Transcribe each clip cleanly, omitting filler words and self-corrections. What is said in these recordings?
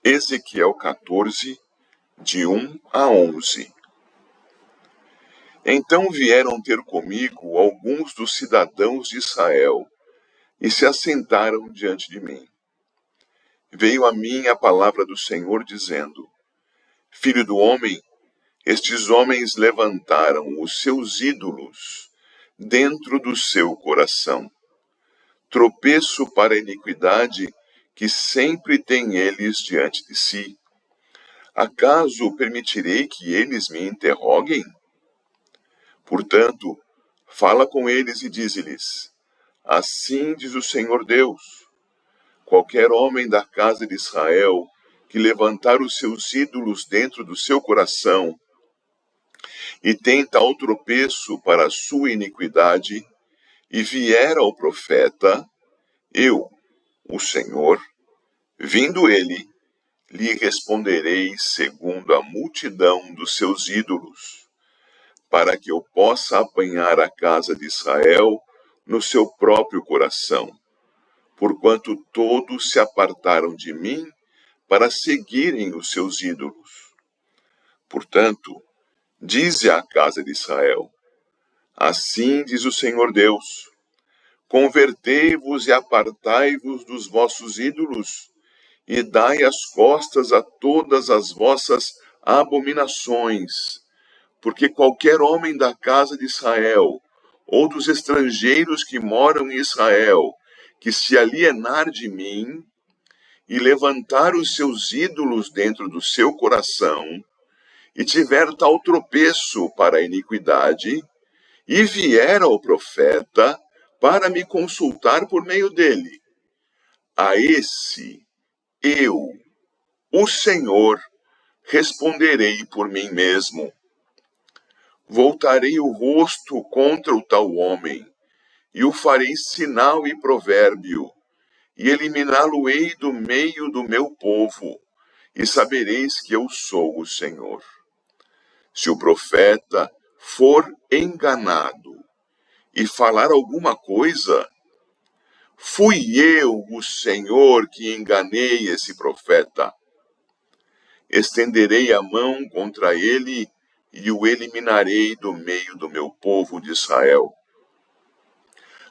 Ezequiel 14, de 1 a 11. Então vieram ter comigo alguns dos cidadãos de Israel e se assentaram diante de mim. Veio a mim a palavra do Senhor dizendo: Filho do homem, estes homens levantaram os seus ídolos dentro do seu coração. Tropeço para a iniquidade que sempre têm eles diante de si. Acaso permitirei que eles me interroguem? Portanto, fala com eles e dize-lhes: Assim diz o Senhor Deus: qualquer homem da casa de Israel que levantar os seus ídolos dentro do seu coração e tem tal tropeço para a sua iniquidade, e vier ao profeta, eu, o Senhor, vindo ele, lhe responderei segundo a multidão dos seus ídolos, para que eu possa apanhar a casa de Israel no seu próprio coração, porquanto todos se apartaram de mim para seguirem os seus ídolos. Portanto, dize à casa de Israel: Assim diz o Senhor Deus: convertei-vos e apartai-vos dos vossos ídolos, e dai as costas a todas as vossas abominações, porque qualquer homem da casa de Israel, ou dos estrangeiros que moram em Israel, que se alienar de mim, e levantar os seus ídolos dentro do seu coração, e tiver tal tropeço para a iniquidade, e vier ao profeta para me consultar por meio dele, a esse eu, o Senhor, responderei por mim mesmo. Voltarei o rosto contra o tal homem, e o farei sinal e provérbio, e eliminá-lo-ei do meio do meu povo, e sabereis que eu sou o Senhor. Se o profeta for enganado e falar alguma coisa, fui eu, o Senhor, que enganei esse profeta. Estenderei a mão contra ele e o eliminarei do meio do meu povo de Israel.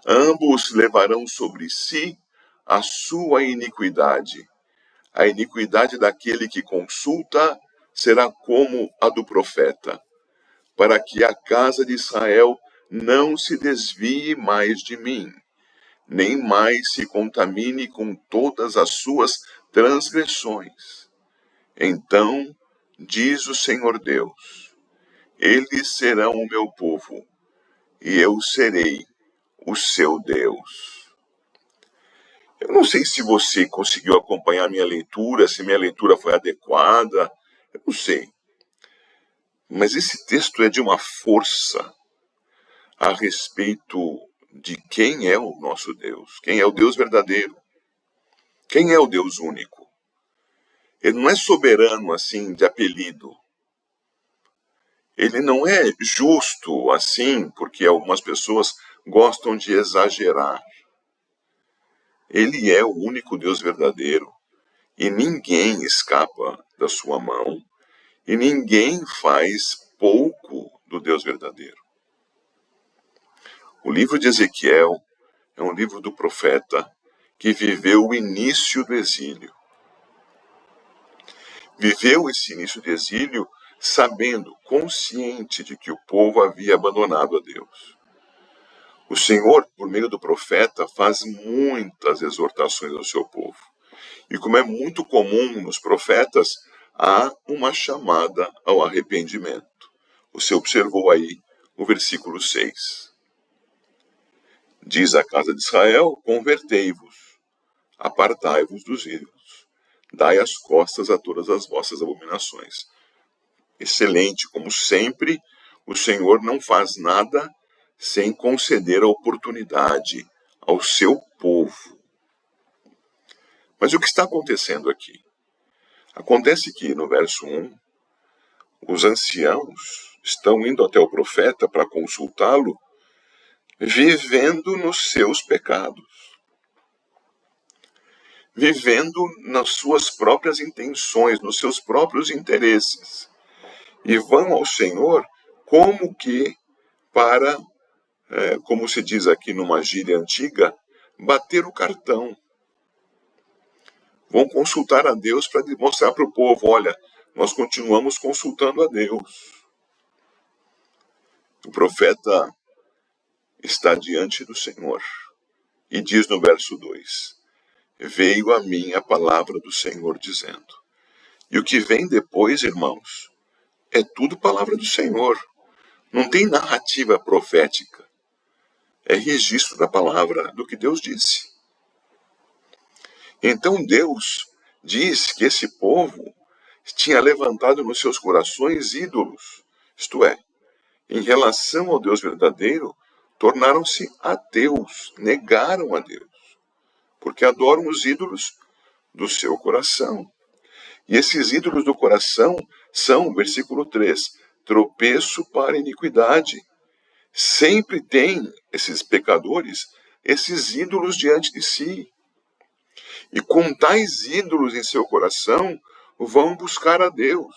Ambos levarão sobre si a sua iniquidade. A iniquidade daquele que consulta será como a do profeta, para que a casa de Israel não se desvie mais de mim, nem mais se contamine com todas as suas transgressões. Então, diz o Senhor Deus: eles serão o meu povo, e eu serei o seu Deus. Eu não sei se você conseguiu acompanhar minha leitura, se minha leitura foi adequada, eu não sei. Mas esse texto é de uma força a respeito de quem é o nosso Deus, quem é o Deus verdadeiro, quem é o Deus único. Ele não é soberano assim de apelido. Ele não é justo assim porque algumas pessoas gostam de exagerar. Ele é o único Deus verdadeiro e ninguém escapa da sua mão e ninguém faz pouco do Deus verdadeiro. O livro de Ezequiel é um livro do profeta que viveu o início do exílio. Viveu esse início de exílio sabendo, consciente de que o povo havia abandonado a Deus. O Senhor, por meio do profeta, faz muitas exortações ao seu povo. E como é muito comum nos profetas, há uma chamada ao arrependimento. Você observou aí o versículo 6. Diz a casa de Israel: convertei-vos, apartai-vos dos ídolos, dai as costas a todas as vossas abominações. Excelente, como sempre, o Senhor não faz nada sem conceder a oportunidade ao seu povo. Mas o que está acontecendo aqui? Acontece que no verso 1, os anciãos estão indo até o profeta para consultá-lo, vivendo nos seus pecados. vivendo nas suas próprias intenções, nos seus próprios interesses. E vão ao Senhor como que para, como se diz aqui numa gíria antiga, bater o cartão. Vão consultar a Deus para mostrar para o povo, olha, nós continuamos consultando a Deus. O profeta está diante do Senhor e diz no verso 2, veio a mim a palavra do Senhor dizendo. E o que vem depois, irmãos, é tudo palavra do Senhor. Não tem narrativa profética. É registro da palavra, do que Deus disse. Então Deus diz que esse povo tinha levantado nos seus corações ídolos, isto é, em relação ao Deus verdadeiro, tornaram-se ateus, negaram a Deus, porque adoram os ídolos do seu coração. E esses ídolos do coração são, versículo 3, tropeço para a iniquidade. Sempre tem esses pecadores, esses ídolos diante de si. E com tais ídolos em seu coração, vão buscar a Deus.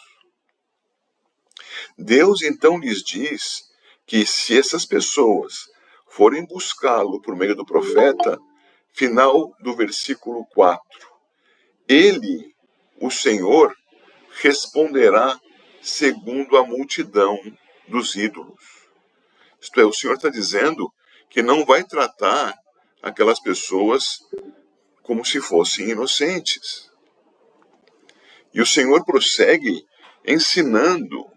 Deus então lhes diz que se essas pessoas forem buscá-lo por meio do profeta, final do versículo 4, ele, o Senhor, responderá segundo a multidão dos ídolos. Isto é, o Senhor está dizendo que não vai tratar aquelas pessoas como se fossem inocentes. E o Senhor prossegue ensinando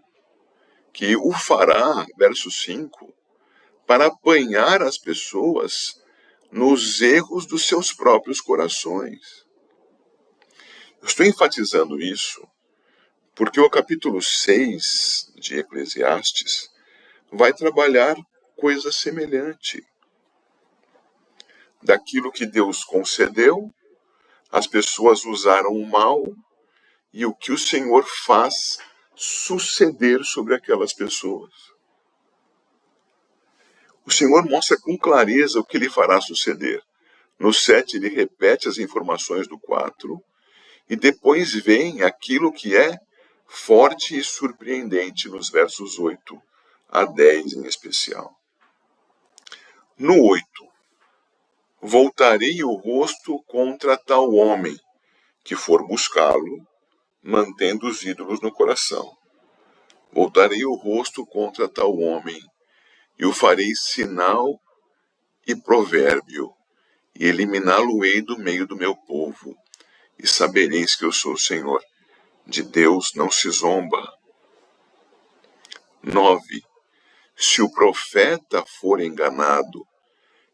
que o fará, verso 5, para apanhar as pessoas nos erros dos seus próprios corações. Eu estou enfatizando isso porque o capítulo 6 de Eclesiastes vai trabalhar coisa semelhante. Daquilo que Deus concedeu, as pessoas usaram o mal e o que o Senhor faz suceder sobre aquelas pessoas. O Senhor mostra com clareza o que ele fará suceder. No 7 ele repete as informações do 4 e depois vem aquilo que é forte e surpreendente nos versos 8 a 10 em especial. No 8, voltarei o rosto contra tal homem que for buscá-lo, mantendo os ídolos no coração. Voltarei o rosto contra tal homem e o farei sinal e provérbio, e eliminá-lo-ei do meio do meu povo, e sabereis que eu sou o Senhor. De Deus não se zomba. 9. Se o profeta for enganado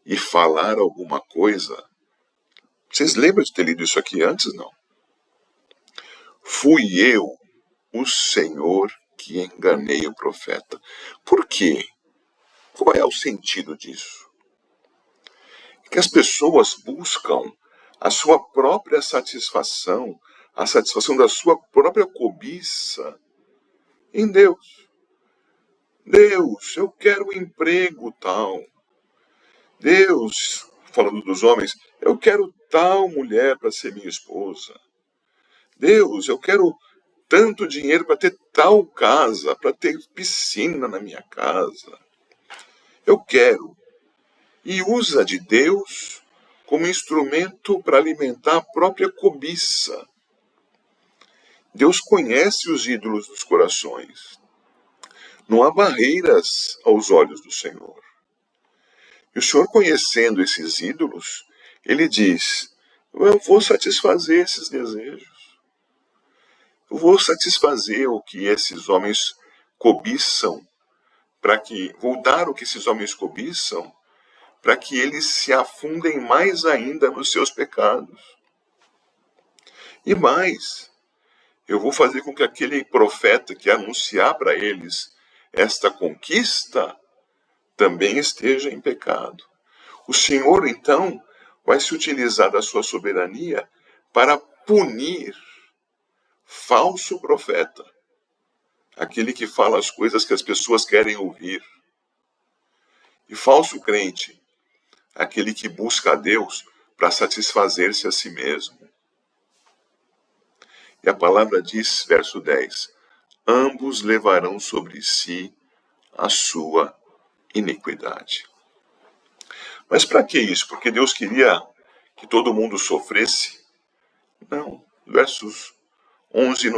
e falar alguma coisa, vocês lembram de ter lido isso aqui antes? Não. Fui eu, o Senhor, que enganei o profeta. Por quê? Qual é o sentido disso? É que as pessoas buscam a sua própria satisfação, a satisfação da sua própria cobiça em Deus. Deus, eu quero um emprego tal. Deus, falando dos homens, eu quero tal mulher para ser minha esposa. Deus, eu quero tanto dinheiro para ter tal casa, para ter piscina na minha casa. Eu quero. E usa de Deus como instrumento para alimentar a própria cobiça. Deus conhece os ídolos dos corações. Não há barreiras aos olhos do Senhor. E o Senhor, conhecendo esses ídolos, ele diz, eu vou satisfazer esses desejos. Eu vou satisfazer o que esses homens cobiçam, vou dar o que esses homens cobiçam, para que eles se afundem mais ainda nos seus pecados. E mais, eu vou fazer com que aquele profeta que anunciar para eles esta conquista também esteja em pecado. O Senhor, então, vai se utilizar da sua soberania para punir falso profeta, aquele que fala as coisas que as pessoas querem ouvir, e falso crente, aquele que busca a Deus para satisfazer-se a si mesmo. E a palavra diz, verso 10, ambos levarão sobre si a sua iniquidade. Mas para que isso? Porque Deus queria que todo mundo sofresse? Não. O verso 11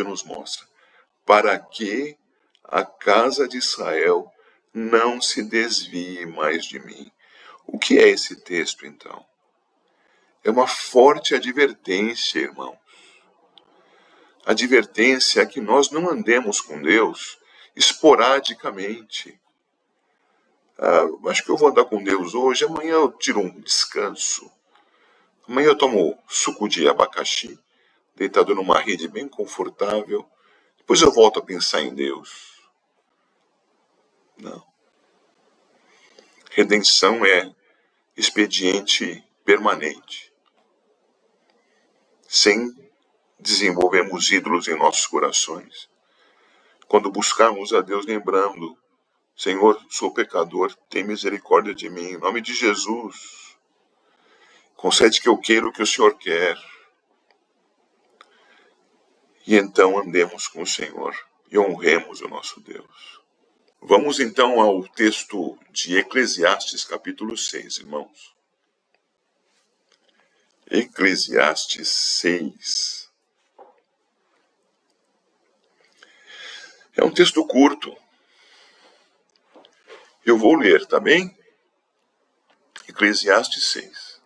nos mostra. Para que a casa de Israel não se desvie mais de mim. O que é esse texto, então? É uma forte advertência, irmãos. Advertência é que nós não andemos com Deus esporadicamente. Acho que eu vou andar com Deus hoje, amanhã eu tiro um descanso. Amanhã eu tomo suco de abacaxi, deitado numa rede bem confortável. Depois eu volto a pensar em Deus. Não. Redenção é expediente permanente. Sem desenvolvermos ídolos em nossos corações. Quando buscarmos a Deus lembrando, Senhor, sou pecador, tem misericórdia de mim, em nome de Jesus. Concede que eu queira o que o Senhor quer. E então andemos com o Senhor e honremos o nosso Deus. Vamos então ao texto de Eclesiastes, capítulo 6, irmãos. Eclesiastes 6. É um texto curto. Eu vou ler, tá bem? Eclesiastes 6.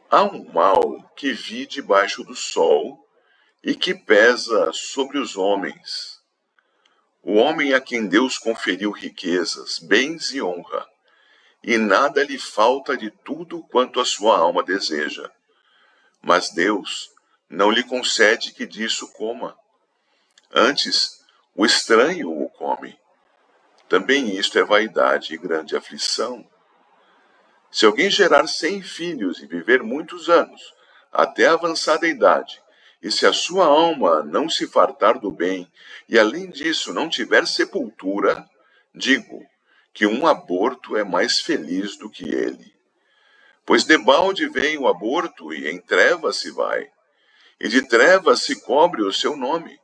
Há um mal que vi debaixo do sol e que pesa sobre os homens. O homem a quem Deus conferiu riquezas, bens e honra, e nada lhe falta de tudo quanto a sua alma deseja. Mas Deus não lhe concede que disso coma. Antes, o estranho o come. Também isto é vaidade e grande aflição. Se alguém gerar 100 filhos e viver muitos anos, até avançada idade, e se a sua alma não se fartar do bem, e além disso não tiver sepultura, digo que um aborto é mais feliz do que ele. Pois debalde vem o aborto e em trevas se vai, e de trevas se cobre o seu nome.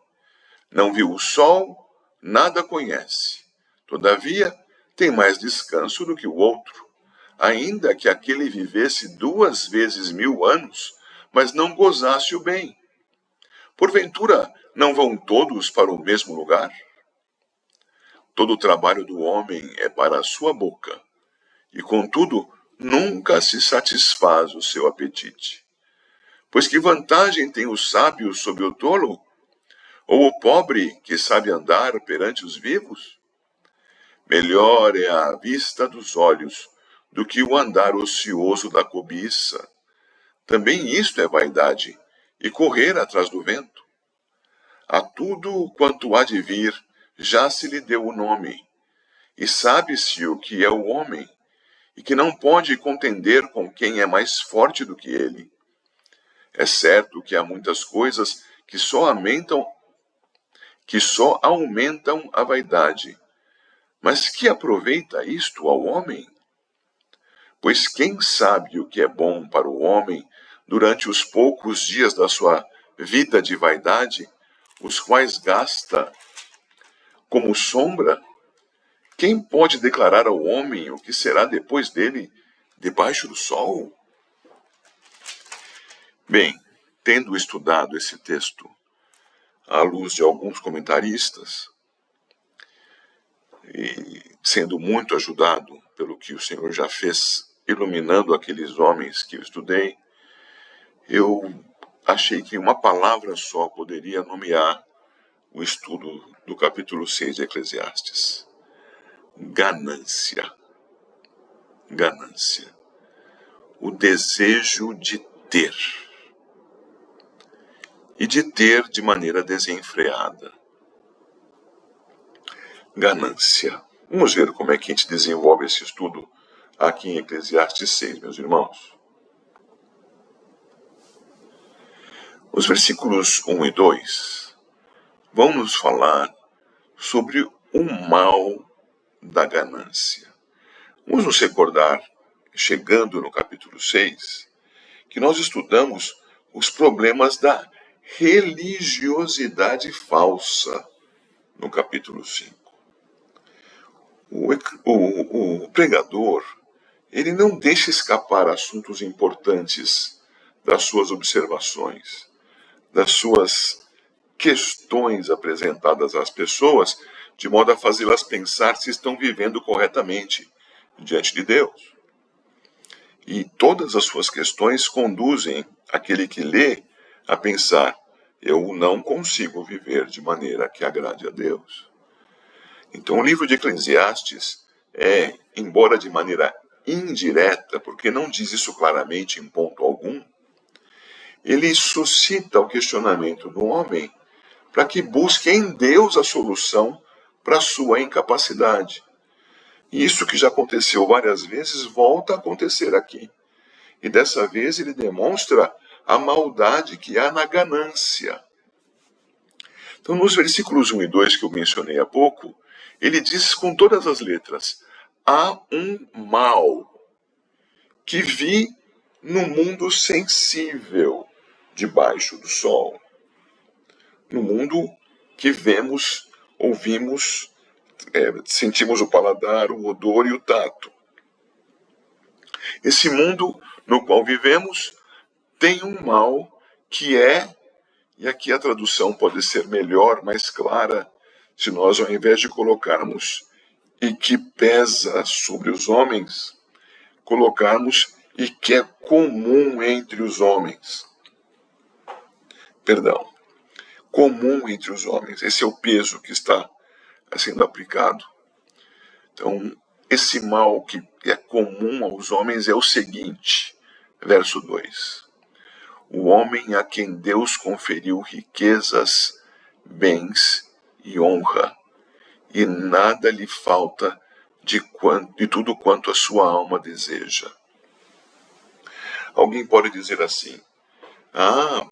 Não viu o sol, nada conhece. Todavia, tem mais descanso do que o outro. Ainda que aquele vivesse 2 vezes 1000 anos, mas não gozasse o bem. Porventura, não vão todos para o mesmo lugar? Todo o trabalho do homem é para a sua boca, e contudo, nunca se satisfaz o seu apetite. Pois que vantagem tem o sábio sobre o tolo? Ou o pobre que sabe andar perante os vivos? Melhor é a vista dos olhos do que o andar ocioso da cobiça. Também isto é vaidade, e correr atrás do vento. A tudo quanto há de vir, já se lhe deu o nome, e sabe-se o que é o homem, e que não pode contender com quem é mais forte do que ele. É certo que há muitas coisas que só aumentam a vaidade. Mas que aproveita isto ao homem? Pois quem sabe o que é bom para o homem durante os poucos dias da sua vida de vaidade, os quais gasta como sombra? Quem pode declarar ao homem o que será depois dele debaixo do sol? Bem, tendo estudado esse texto à luz de alguns comentaristas, e sendo muito ajudado pelo que o Senhor já fez, iluminando aqueles homens que eu estudei, eu achei que uma palavra só poderia nomear o estudo do capítulo 6 de Eclesiastes. Ganância. Ganância. O desejo de ter. E de ter de maneira desenfreada. Ganância. Vamos ver como é que a gente desenvolve esse estudo aqui em Eclesiastes 6, meus irmãos. Os versículos 1 e 2 vão nos falar sobre o mal da ganância. Vamos nos recordar, chegando no capítulo 6, que nós estudamos os problemas da religiosidade falsa, no capítulo 5. O pregador, ele não deixa escapar assuntos importantes das suas observações, das suas questões apresentadas às pessoas, de modo a fazê-las pensar se estão vivendo corretamente diante de Deus. E todas as suas questões conduzem aquele que lê a pensar: eu não consigo viver de maneira que agrade a Deus. Então o livro de Eclesiastes é, embora de maneira indireta, porque não diz isso claramente em ponto algum, ele suscita o questionamento do homem para que busque em Deus a solução para a sua incapacidade. E isso que já aconteceu várias vezes volta a acontecer aqui. E dessa vez ele demonstra a maldade que há na ganância. Então, nos versículos 1 e 2 que eu mencionei há pouco, ele diz com todas as letras: há um mal que vi no mundo sensível debaixo do sol. No mundo que vemos, ouvimos, sentimos o paladar, o odor e o tato. Esse mundo no qual vivemos tem um mal que é, e aqui a tradução pode ser melhor, mais clara, se nós, ao invés de colocarmos e que pesa sobre os homens, colocarmos e que é comum entre os homens. Perdão, comum entre os homens. Esse é o peso que está sendo aplicado. Então, esse mal que é comum aos homens é o seguinte, verso 2. O homem a quem Deus conferiu riquezas, bens e honra, e nada lhe falta de tudo quanto a sua alma deseja. Alguém pode dizer assim: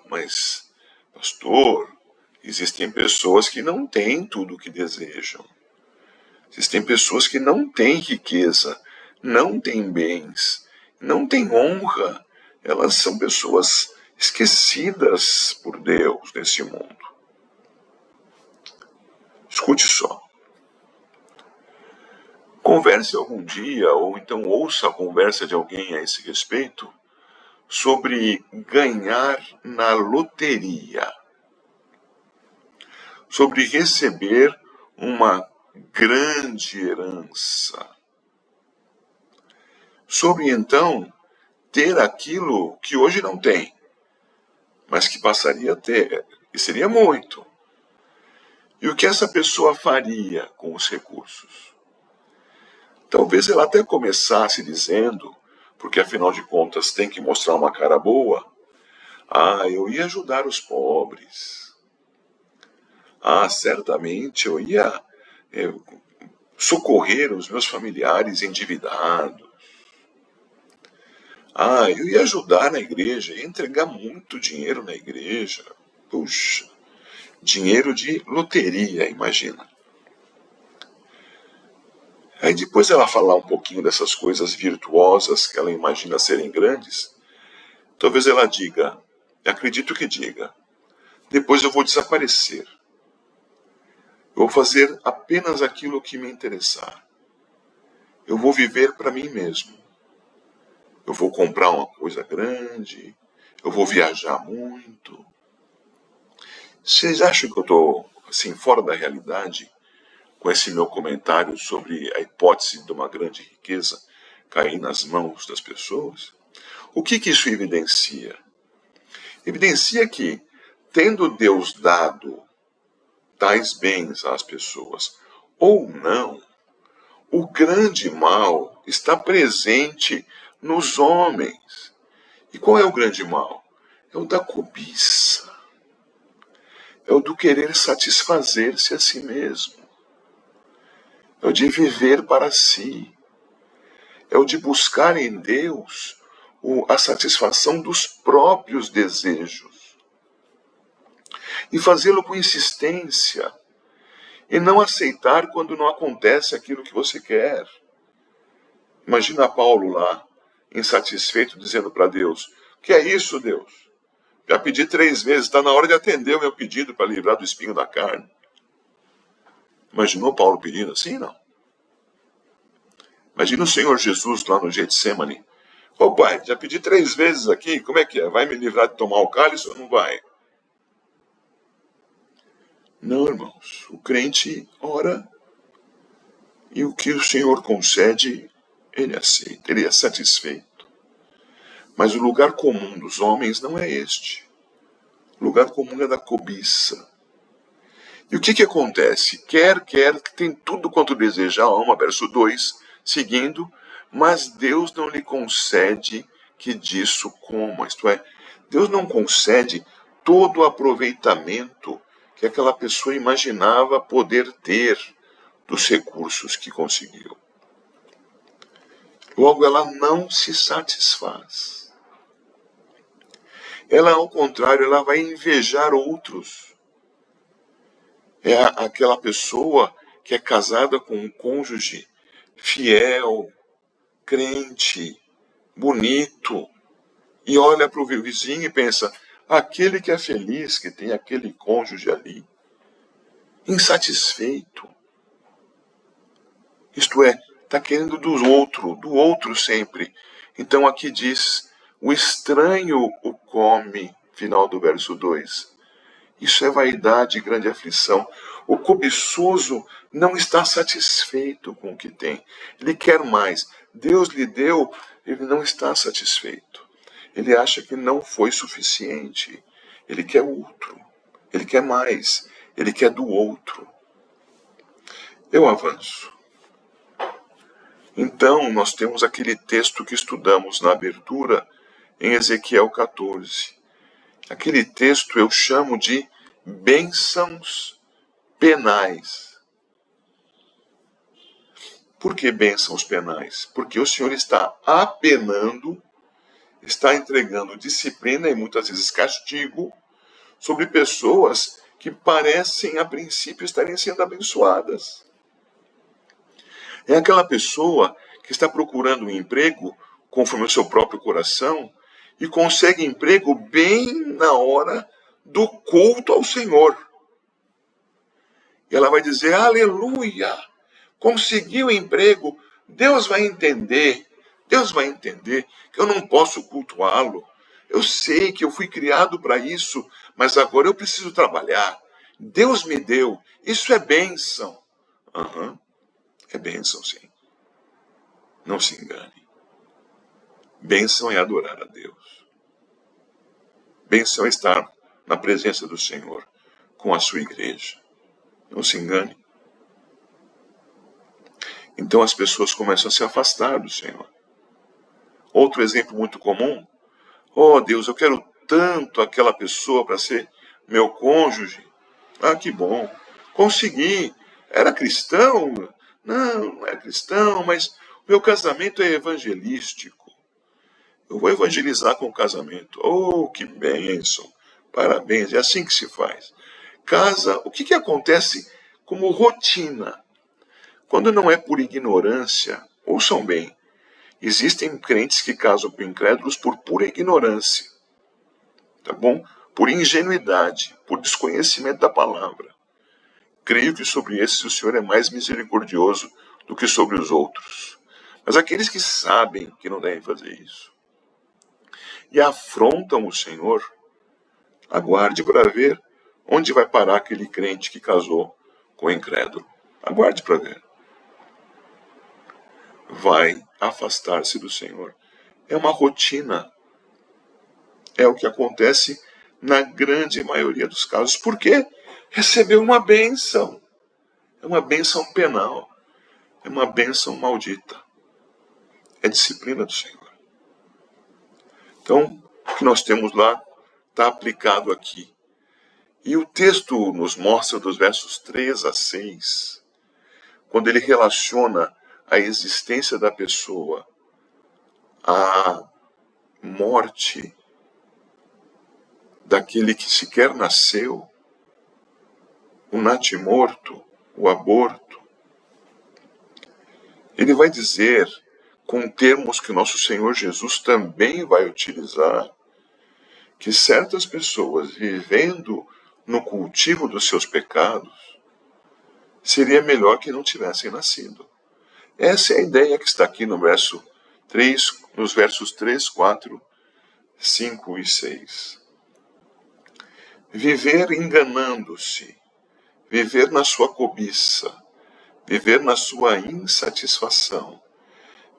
mas, pastor, existem pessoas que não têm tudo o que desejam. Existem pessoas que não têm riqueza, não têm bens, não têm honra. Elas são pessoas esquecidas por Deus nesse mundo. Escute só. Converse algum dia, ou então ouça a conversa de alguém a esse respeito, sobre ganhar na loteria, sobre receber uma grande herança, sobre então ter aquilo que hoje não tem, mas que passaria a ter, e seria muito. E o que essa pessoa faria com os recursos? Talvez ela até começasse dizendo, porque afinal de contas tem que mostrar uma cara boa: eu ia ajudar os pobres. Certamente eu ia socorrer os meus familiares endividados. Eu ia ajudar na igreja, ia entregar muito dinheiro na igreja. Puxa, dinheiro de loteria, imagina. Aí depois ela falar um pouquinho dessas coisas virtuosas que ela imagina serem grandes, talvez ela diga, acredito que diga: depois eu vou desaparecer. Eu vou fazer apenas aquilo que me interessar. Eu vou viver para mim mesmo. Eu vou comprar uma coisa grande. Eu vou viajar muito. Vocês acham que eu estou assim, fora da realidade com esse meu comentário sobre a hipótese de uma grande riqueza cair nas mãos das pessoas? O que isso evidencia? Evidencia que, tendo Deus dado tais bens às pessoas ou não, o grande mal está presente nos homens. E qual é o grande mal? É o da cobiça. É o do querer satisfazer-se a si mesmo. É o de viver para si. É o de buscar em Deus a satisfação dos próprios desejos. E fazê-lo com insistência. E não aceitar quando não acontece aquilo que você quer. Imagina Paulo lá, insatisfeito, dizendo para Deus: que é isso, Deus? Já pedi 3 vezes, está na hora de atender o meu pedido para livrar do espinho da carne. Imaginou Paulo pedindo assim? Não. Imagina o Senhor Jesus lá no Getsemane. Ô pai, já pedi 3 vezes aqui, como é que é? Vai me livrar de tomar o cálice ou não vai? Não, irmãos. O crente ora e o que o Senhor concede, ele aceita, ele é satisfeito. Mas o lugar comum dos homens não é este. O lugar comum é da cobiça. E o que acontece? Quer, que tem tudo quanto deseja a alma, verso 2, seguindo, mas Deus não lhe concede que disso coma. Isto é, Deus não concede todo o aproveitamento que aquela pessoa imaginava poder ter dos recursos que conseguiu. Logo, ela não se satisfaz. Ela, ao contrário, ela vai invejar outros. É aquela pessoa que é casada com um cônjuge fiel, crente, bonito, e olha para o vizinho e pensa, aquele que é feliz, que tem aquele cônjuge ali, insatisfeito. Isto é, está querendo do outro sempre. Então aqui diz, o estranho o come, final do verso 2. Isso é vaidade e grande aflição. O cobiçoso não está satisfeito com o que tem. Ele quer mais. Deus lhe deu, ele não está satisfeito. Ele acha que não foi suficiente. Ele quer outro. Ele quer mais. Ele quer do outro. Eu avanço. Então, nós temos aquele texto que estudamos na abertura, em Ezequiel 14. Aquele texto eu chamo de bênçãos penais. Por que bênçãos penais? Porque o Senhor está apenando, está entregando disciplina e muitas vezes castigo sobre pessoas que parecem a princípio estarem sendo abençoadas. É aquela pessoa que está procurando um emprego conforme o seu próprio coração e consegue emprego bem na hora do culto ao Senhor. E ela vai dizer, aleluia, conseguiu emprego, Deus vai entender que eu não posso cultuá-lo. Eu sei que eu fui criado para isso, mas agora eu preciso trabalhar. Deus me deu, isso é bênção. É bênção, sim. Não se engane. Bênção é adorar a Deus. Bênção é estar na presença do Senhor com a sua igreja. Não se engane. Então as pessoas começam a se afastar do Senhor. Outro exemplo muito comum. Oh Deus, eu quero tanto aquela pessoa para ser meu cônjuge. Ah, que bom. Consegui. Era cristão? Não é cristão, mas o meu casamento é evangelístico. Eu vou evangelizar com o casamento. Oh, que bênção. Parabéns. É assim que se faz. Casa, o que acontece como rotina? Quando não é por ignorância, ouçam bem, existem crentes que casam com incrédulos por pura ignorância, tá bom? Por ingenuidade, por desconhecimento da palavra. Creio que sobre esses o Senhor é mais misericordioso do que sobre os outros. Mas aqueles que sabem que não devem fazer isso e afrontam o Senhor, aguarde para ver onde vai parar aquele crente que casou com o incrédulo. Aguarde para ver. Vai afastar-se do Senhor. É uma rotina. É o que acontece na grande maioria dos casos. Por quê? Recebeu uma bênção. É uma bênção penal. É uma bênção maldita. É disciplina do Senhor. Então, o que nós temos lá está aplicado aqui. E o texto nos mostra dos versos 3 a 6, quando ele relaciona a existência da pessoa à morte daquele que sequer nasceu, o natimorto, o aborto. Ele vai dizer, com termos que nosso Senhor Jesus também vai utilizar, que certas pessoas, vivendo no cultivo dos seus pecados, seria melhor que não tivessem nascido. Essa é a ideia que está aqui no verso 3, nos versos 3, 4, 5 e 6. Viver enganando-se, viver na sua cobiça, viver na sua insatisfação,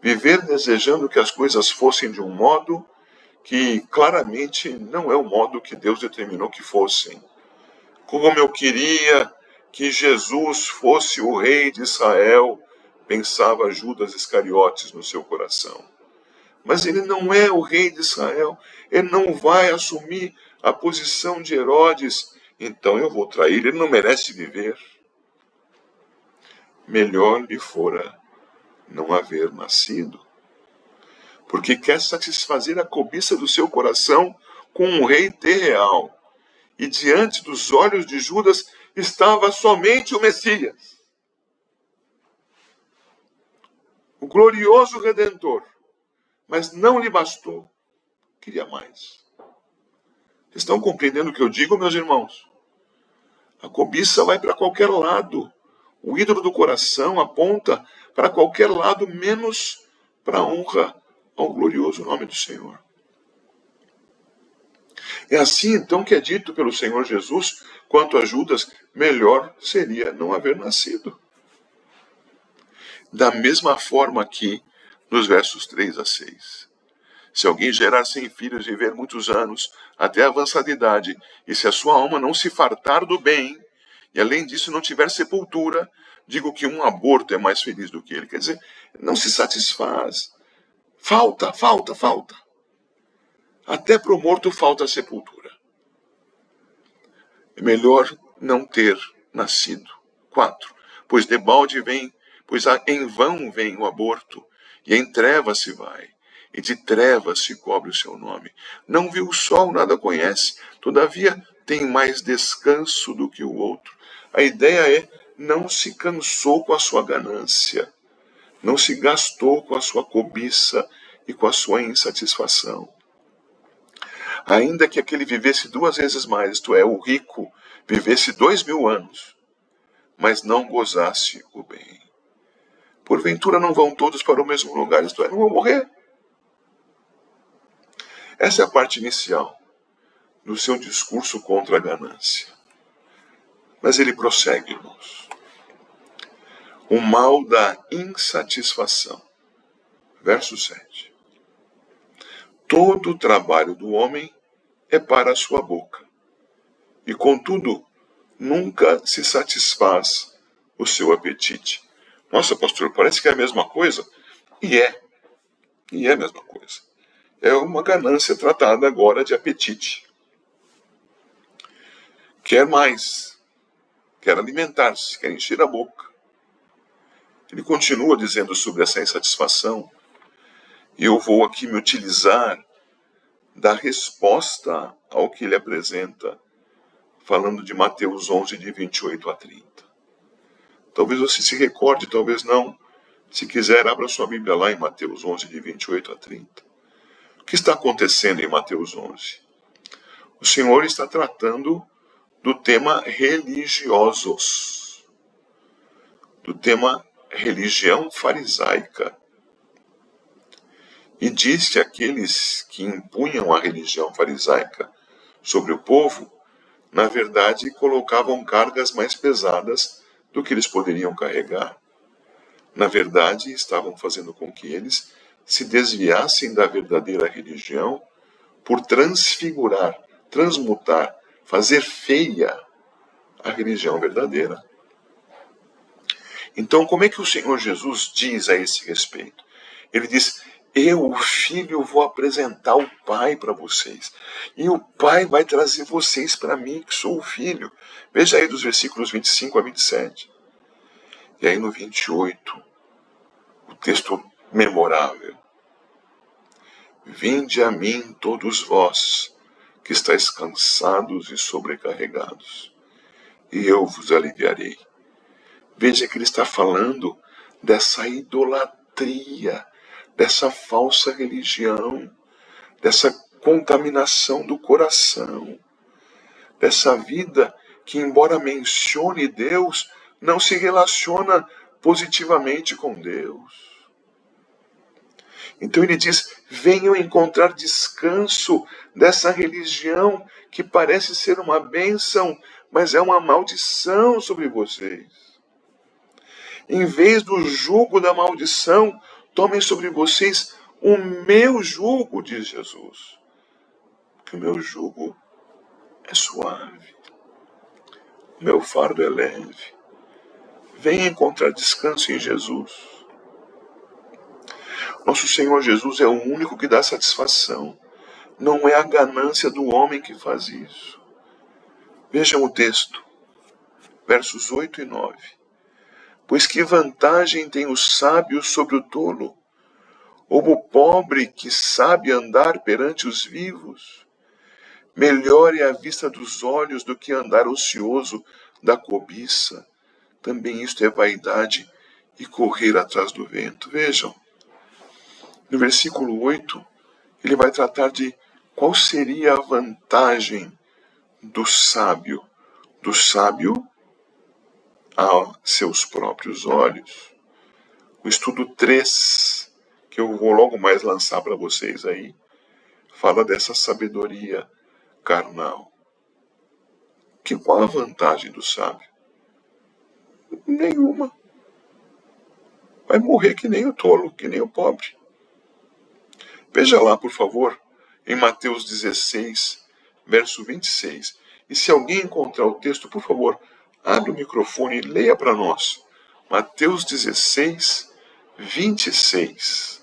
viver desejando que as coisas fossem de um modo que claramente não é o modo que Deus determinou que fossem. Como eu queria que Jesus fosse o rei de Israel, pensava Judas Iscariotes no seu coração. Mas ele não é o rei de Israel, ele não vai assumir a posição de Herodes, então eu vou trair, ele não merece viver. Melhor lhe fora não haver nascido, porque quer satisfazer a cobiça do seu coração com um rei terreal, e diante dos olhos de Judas estava somente o Messias, o glorioso Redentor, mas não lhe bastou, queria mais. Estão compreendendo o que eu digo, meus irmãos? A cobiça vai para qualquer lado. O ídolo do coração aponta para qualquer lado, menos para a honra ao glorioso nome do Senhor. É assim, então, que é dito pelo Senhor Jesus, quanto a Judas, melhor seria não haver nascido. Da mesma forma aqui, nos versos 3 a 6. Se alguém gerar 100 filhos e viver muitos anos, até a avançada idade, e se a sua alma não se fartar do bem, e além disso não tiver sepultura, digo que um aborto é mais feliz do que ele. Quer dizer, não se satisfaz. Falta. Até para o morto falta sepultura. É melhor não ter nascido. 4. Pois em vão vem o aborto, e em trevas se vai, e de trevas se cobre o seu nome. Não viu o sol, nada conhece, todavia tem mais descanso do que o outro. A ideia é, não se cansou com a sua ganância, não se gastou com a sua cobiça e com a sua insatisfação. Ainda que aquele vivesse 2 vezes mais, isto é, o rico vivesse 2000 anos, mas não gozasse o bem. Porventura não vão todos para o mesmo lugar, isto é, não vão morrer. Essa é a parte inicial do seu discurso contra a ganância. Mas ele prossegue, irmãos. O mal da insatisfação. Verso 7. Todo o trabalho do homem é para a sua boca, e contudo nunca se satisfaz o seu apetite. Nossa, pastor, parece que é a mesma coisa. E é a mesma coisa. É uma ganância tratada agora de apetite. Quer mais, quer alimentar-se, quer encher a boca. Ele continua dizendo sobre essa insatisfação, e eu vou aqui me utilizar da resposta ao que ele apresenta, falando de Mateus 11, de 28 a 30. Talvez você se recorde, talvez não. Se quiser, abra sua Bíblia lá em Mateus 11, de 28 a 30. O que está acontecendo em Mateus 11? O Senhor está tratando do tema religiosos, do tema religião farisaica. E diz que aqueles que impunham a religião farisaica sobre o povo, na verdade, colocavam cargas mais pesadas do que eles poderiam carregar. Na verdade, estavam fazendo com que eles se desviassem da verdadeira religião por transfigurar, transmutar, fazer feia a religião verdadeira. Então, como é que o Senhor Jesus diz a esse respeito? Ele diz, eu, o Filho, vou apresentar o Pai para vocês. E o Pai vai trazer vocês para mim, que sou o Filho. Veja aí dos versículos 25 a 27. E aí no 28, o texto memorável. Vinde a mim todos vós, que estáis cansados e sobrecarregados, e eu vos aliviarei. Veja que ele está falando dessa idolatria, dessa falsa religião, dessa contaminação do coração, dessa vida que, embora mencione Deus, não se relaciona positivamente com Deus. Então ele diz: venham encontrar descanso dessa religião que parece ser uma bênção, mas é uma maldição sobre vocês. Em vez do jugo da maldição, tomem sobre vocês o meu jugo, diz Jesus. Que o meu jugo é suave, o meu fardo é leve. Venha encontrar descanso em Jesus. Nosso Senhor Jesus é o único que dá satisfação. Não é a ganância do homem que faz isso. Vejam o texto, versos 8 e 9. Pois que vantagem tem o sábio sobre o tolo? Ou o pobre que sabe andar perante os vivos? Melhor é a vista dos olhos do que andar ocioso da cobiça. Também isto é vaidade e correr atrás do vento. Vejam, no versículo 8, ele vai tratar de qual seria a vantagem do sábio a seus próprios olhos. O estudo 3, que eu vou logo mais lançar para vocês aí, fala dessa sabedoria carnal. Qual a vantagem do sábio? Nenhuma. Vai morrer que nem o tolo, que nem o pobre. Veja lá, por favor, em Mateus 16, verso 26. E se alguém encontrar o texto, por favor, abre o microfone e leia para nós. Mateus 16, 26.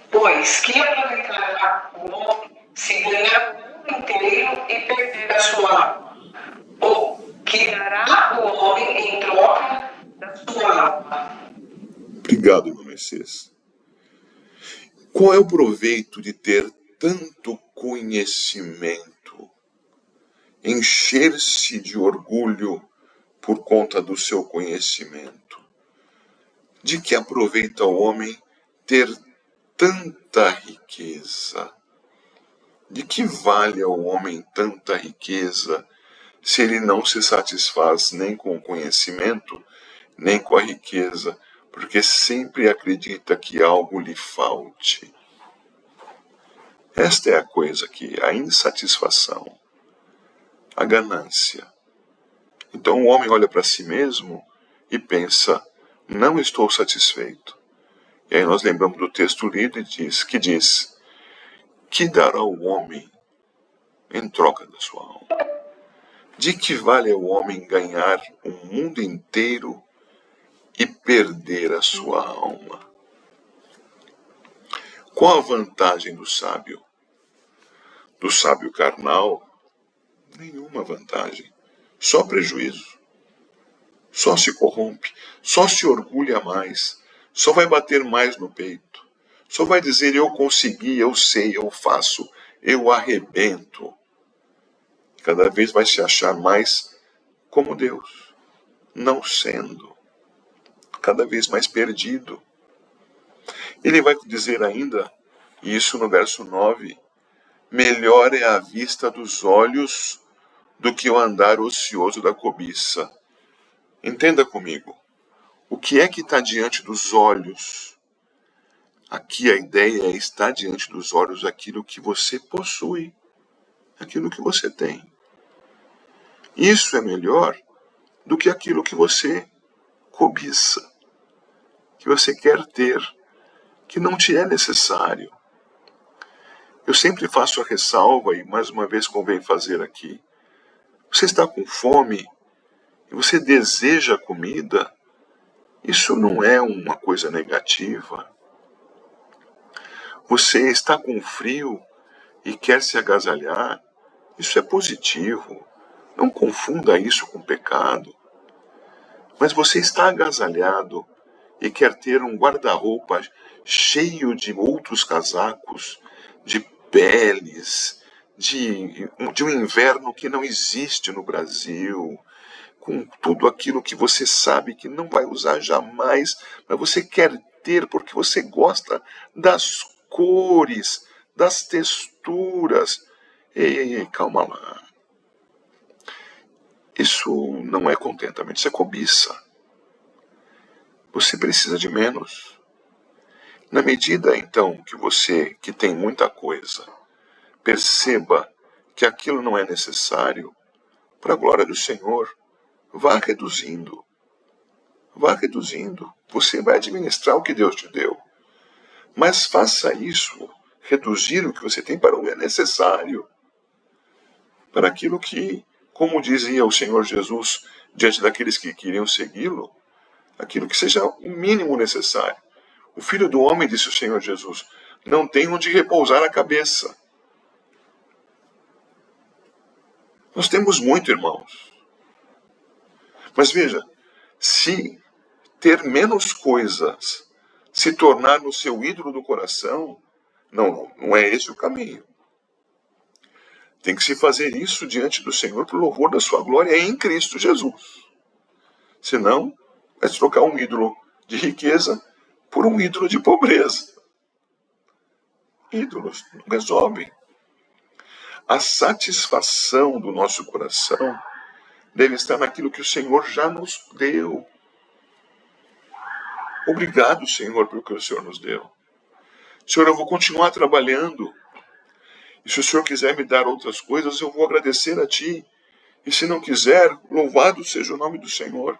Pois que aproveitará o homem se ganhar o mundo inteiro e perder a sua alma? Ou que dará o homem em troca da sua alma? Obrigado, meu Messias. Qual é o proveito de ter tanto conhecimento? Encher-se de orgulho por conta do seu conhecimento. De que aproveita o homem ter tanta riqueza? De que vale ao homem tanta riqueza se ele não se satisfaz nem com o conhecimento, nem com a riqueza, porque sempre acredita que algo lhe falte? Esta é a coisa aqui, a insatisfação, a ganância. Então o homem olha para si mesmo e pensa: não estou satisfeito. E aí nós lembramos do texto lido que diz: que dará o homem em troca da sua alma? De que vale ao homem ganhar o mundo inteiro e perder a sua alma? Qual a vantagem do sábio? Do sábio carnal? Nenhuma vantagem. Só prejuízo. Só se corrompe. Só se orgulha mais. Só vai bater mais no peito. Só vai dizer: eu consegui, eu sei, eu faço, eu arrebento. Cada vez vai se achar mais como Deus, não sendo. Cada vez mais perdido. Ele vai dizer ainda, isso no verso 9, melhor é a vista dos olhos do que o andar ocioso da cobiça. Entenda comigo, o que é que está diante dos olhos? Aqui a ideia é estar diante dos olhos aquilo que você possui, aquilo que você tem. Isso é melhor do que aquilo que você cobiça, que você quer ter, que não te é necessário. Eu sempre faço a ressalva, e mais uma vez convém fazer aqui. Você está com fome e você deseja comida, isso não é uma coisa negativa. Você está com frio e quer se agasalhar, isso é positivo. Não confunda isso com pecado. Mas você está agasalhado e quer ter um guarda-roupa cheio de outros casacos, de peles, de um inverno que não existe no Brasil, com tudo aquilo que você sabe que não vai usar jamais, mas você quer ter porque você gosta das cores, das texturas. Ei, calma lá. Isso não é contentamento, isso é cobiça. Você precisa de menos. Na medida, então, que você, que tem muita coisa, perceba que aquilo não é necessário, para a glória do Senhor, vá reduzindo. Vá reduzindo. Você vai administrar o que Deus te deu. Mas faça isso, reduzir o que você tem para o que é necessário. Para aquilo que, como dizia o Senhor Jesus, diante daqueles que queriam segui-lo, aquilo que seja o mínimo necessário. O Filho do Homem, disse o Senhor Jesus, não tem onde repousar a cabeça. Nós temos muito, irmãos. Mas veja, se ter menos coisas se tornar no seu ídolo do coração, não é esse o caminho. Tem que se fazer isso diante do Senhor para o louvor da sua glória em Cristo Jesus. Senão, vai trocar um ídolo de riqueza por um ídolo de pobreza. Ídolos não resolvem. A satisfação do nosso coração deve estar naquilo que o Senhor já nos deu. Obrigado, Senhor, pelo que o Senhor nos deu. Senhor, eu vou continuar trabalhando. E se o Senhor quiser me dar outras coisas, eu vou agradecer a Ti. E se não quiser, louvado seja o nome do Senhor.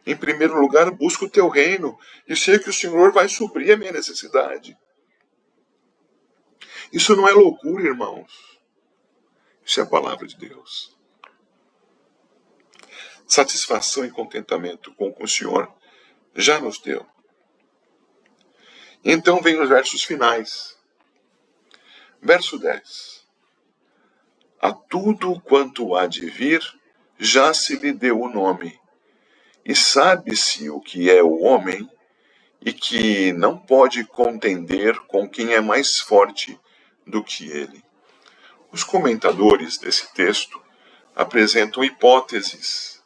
Em primeiro lugar, busco o Teu reino. E sei que o Senhor vai suprir a minha necessidade. Isso não é loucura, irmãos. Isso é a palavra de Deus. Satisfação e contentamento com o que o Senhor já nos deu. Então vem os versos finais. Verso 10. A tudo quanto há de vir, já se lhe deu o nome. E sabe-se o que é o homem, e que não pode contender com quem é mais forte do que ele. Os comentadores desse texto apresentam hipóteses.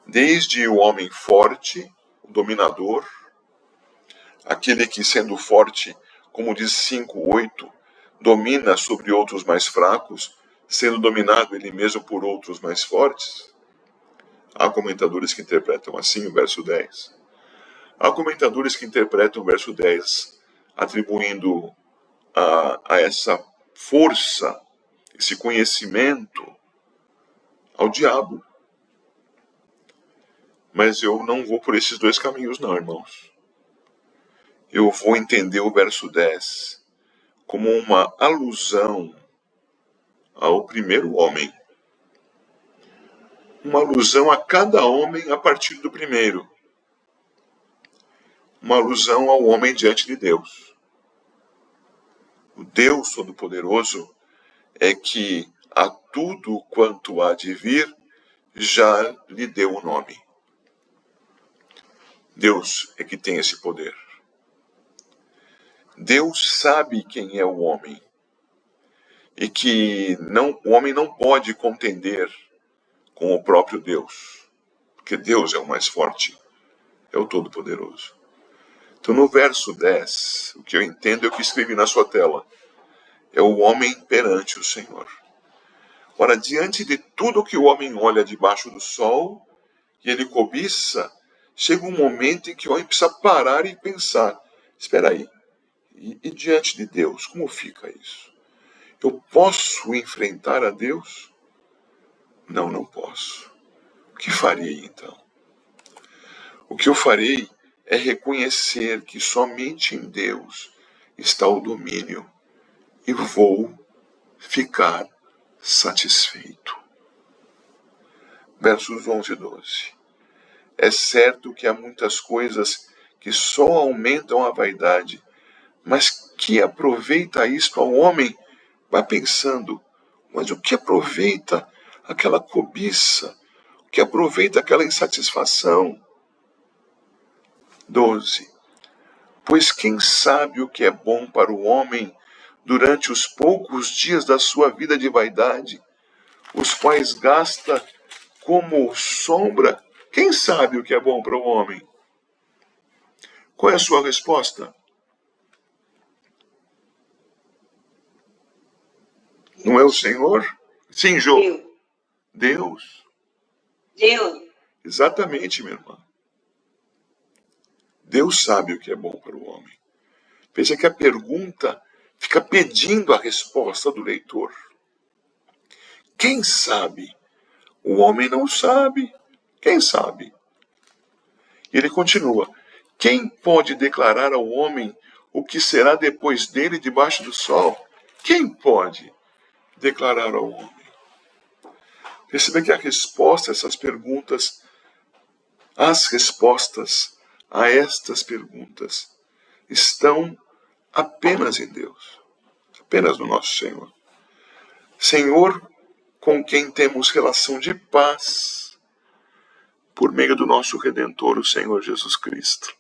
Desde o homem forte, o dominador, aquele que, sendo forte, como diz 5:8, domina sobre outros mais fracos, sendo dominado ele mesmo por outros mais fortes. Há comentadores que interpretam assim o verso 10. Há comentadores que interpretam o verso 10 atribuindo a essa força, esse conhecimento ao diabo. Mas eu não vou por esses dois caminhos não, irmãos. Eu vou entender o verso 10 como uma alusão ao primeiro homem. Uma alusão a cada homem a partir do primeiro. Uma alusão ao homem diante de Deus. O Deus Todo-Poderoso é que a tudo quanto há de vir, já lhe deu o nome. Deus é que tem esse poder. Deus sabe quem é o homem. E que o homem não pode contender com o próprio Deus. Porque Deus é o mais forte. É o Todo-Poderoso. Então no verso 10, o que eu entendo é o que escrevi na sua tela. É o homem perante o Senhor. Ora, diante de tudo que o homem olha debaixo do sol, e ele cobiça, chega um momento em que o homem precisa parar e pensar. Espera aí, e diante de Deus, como fica isso? Eu posso enfrentar a Deus? Não posso. O que farei então? O que eu farei é reconhecer que somente em Deus está o domínio e vou ficar satisfeito. Versos 11 e 12. É certo que há muitas coisas que só aumentam a vaidade, mas que aproveita isto ao homem? Vai pensando, mas o que aproveita aquela cobiça? O que aproveita aquela insatisfação? 12. Pois quem sabe o que é bom para o homem durante os poucos dias da sua vida de vaidade, os quais gasta como sombra? Quem sabe o que é bom para o homem? Qual é a sua resposta? Não é o Senhor? Sim, Jô. Deus. Deus. Exatamente, minha irmã. Deus sabe o que é bom para o homem. Veja que a pergunta fica pedindo a resposta do leitor. Quem sabe? O homem não sabe. Quem sabe? E ele continua. Quem pode declarar ao homem o que será depois dele debaixo do sol? Quem pode declarar ao homem? Perceba que a resposta a essas perguntas, as respostas a estas perguntas, estão apenas em Deus, apenas no nosso Senhor. Senhor com quem temos relação de paz por meio do nosso Redentor, o Senhor Jesus Cristo.